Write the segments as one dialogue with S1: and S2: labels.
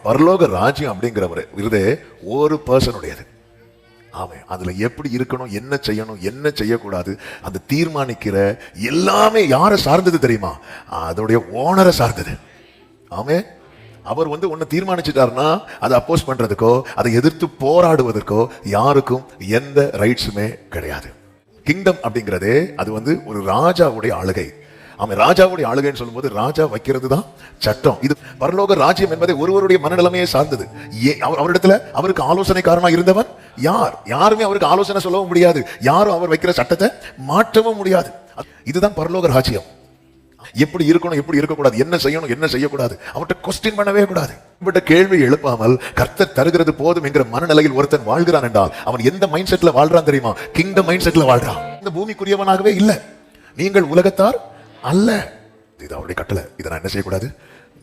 S1: பரலோக ராஜ்யம் அப்படிங்கிற ஒரு விருதே ஒரு பர்சனுடையது. ஆமாம், அதுல எப்படி இருக்கணும், என்ன செய்யணும், என்ன செய்யக்கூடாது, அந்த தீர்மானிக்கிற எல்லாமே யாரை சார்ந்தது தெரியுமா? அதோடைய ஓனரை சார்ந்தது. ஆமே, அவர் ஒன்னு தீர்மானிச்சுட்டாருன்னா அதை அப்போஸ் பண்றதுக்கோ அதை எதிர்த்து போராடுவதற்கோ யாருக்கும் எந்த ரைட்ஸுமே கிடையாது. கிங்டம் அப்படிங்கிறதே அது ஒரு ராஜாவுடைய ஆளுகை. ஆமா, ராஜாவுடைய ஆளுகைன்னு சொல்லும்போது ராஜா வைக்கிறது தான் சட்டம். இது பரலோக ராஜ்யம் என்பதை ஒருவருடைய மனநிலைமையை சார்ந்தது. அவரிடத்துல அவருக்கு ஆலோசனைக்காரனா இருந்தவன் யார்? யாருமே அவருக்கு ஆலோசனை சொல்லவும் முடியாது, யாரும் அவர் வைக்கிற சட்டத்தை மாற்றவும் முடியாது. இதுதான் பரலோக ராஜ்யம். எப்படி இருக்கணும், எப்படி இருக்கக்கூடாது, என்ன செய்யணும், என்ன செய்யக்கூடாது, அவர்கிட்ட கொஸ்டின் பண்ணவே கூடாது. இப்பட்ட கேள்வி எழுப்பாமல் கர்த்தர் தருகிறது போதும் என்கிற மனநிலையில் ஒருத்தன் வாழ்கிறான் என்றால் அவன் எந்த மைண்ட் செட்ல வாழ்றான் தெரியுமா? கிங்டம் மைண்ட் செட்ல வாழ்றான். இந்த பூமிக்குரியவனாகவே இல்லை. நீங்கள் உலகத்தார் அல்ல. இது அவருடைய கட்டளை. இதை நான் என்ன செய்யக்கூடாது?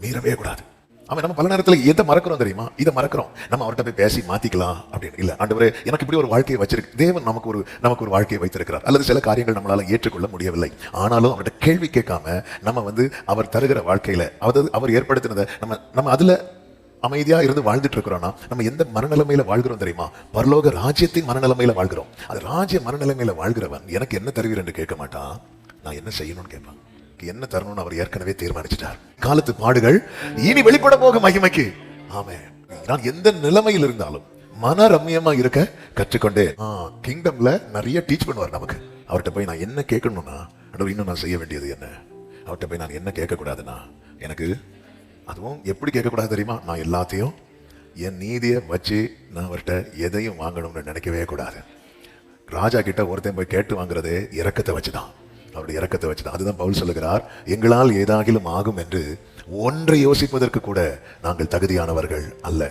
S1: மீறவே கூடாது. அவன் நம்ம பல நேரத்தில் எதை மறக்கிறோம் தெரியுமா? இதை மறக்கிறோம். நம்ம அவர்கிட்ட போய் பேசி மாத்திக்கலாம் அப்படின்னு இல்லை. ஆண்டவரே, எனக்கு இப்படி ஒரு வாழ்க்கையை வச்சிருக்கு. தேவன் நமக்கு ஒரு வாழ்க்கையை வைத்திருக்கிறார். அல்லது சில காரியங்கள் நம்மளால ஏற்றுக்கொள்ள முடியவில்லை. ஆனாலும் அவர்கிட்ட கேள்வி கேட்காம நம்ம அவர் தருகிற வாழ்க்கையில அவர் ஏற்படுத்தினதை நம்ம அதுல அமைதியா இருந்து வாழ்ந்துட்டு இருக்கிறோம்னா நம்ம எந்த மனநிலைமையில வாழ்கிறோம் தெரியுமா? பரலோக ராஜ்யத்தின் மனநிலைமையில வாழ்கிறோம். அது ராஜ்ய மனநிலைமையில வாழ்கிறவன் எனக்கு என்ன தருவீர் என்று கேட்க மாட்டான், நான் என்ன செய்யணும்னு கேட்பான். என்ன தரணும்னு அவர் ஏற்கனவே தீர்மானிச்சிட்டார். காலத்து பாடுகள் இனி வெளிப்பட போக மகிமைக்கு. ஆமென். நான் எந்த நிலைமையில் இருந்தாலும் மன ரம்யமா இருக்க கற்றுக்கொண்டே. கிங்டம்ல நிறைய டீச் பண்ணுவார் நமக்கு. அவர்கிட்ட போய் நான் என்ன கேட்கணும்னா, இன்னும் நான் செய்ய வேண்டியது என்ன? அவர்கிட்ட போய் நான் என்ன கேட்கக்கூடாதுன்னா, எனக்கு அதுவும் எப்படி கேட்கக்கூடாது தெரியுமா? நான் எல்லாத்தையும் என் நீதியை வச்சு நான் அவர்கிட்ட எதையும் வாங்கணும்னு நினைக்கவே கூடாது. ராஜா கிட்ட ஒருத்தன் போய் கேட்டு வாங்குறதே இரக்கத்தை வச்சுதான், அவருடைய இரக்கத்தை வச்சுதான். அதுதான் பவுல் சொல்லுகிறார், எங்களால் ஏதாகிலும் ஆகும் என்று ஒன்றை யோசிப்பதற்கு கூட நாங்கள் தகுதியானவர்கள் அல்ல.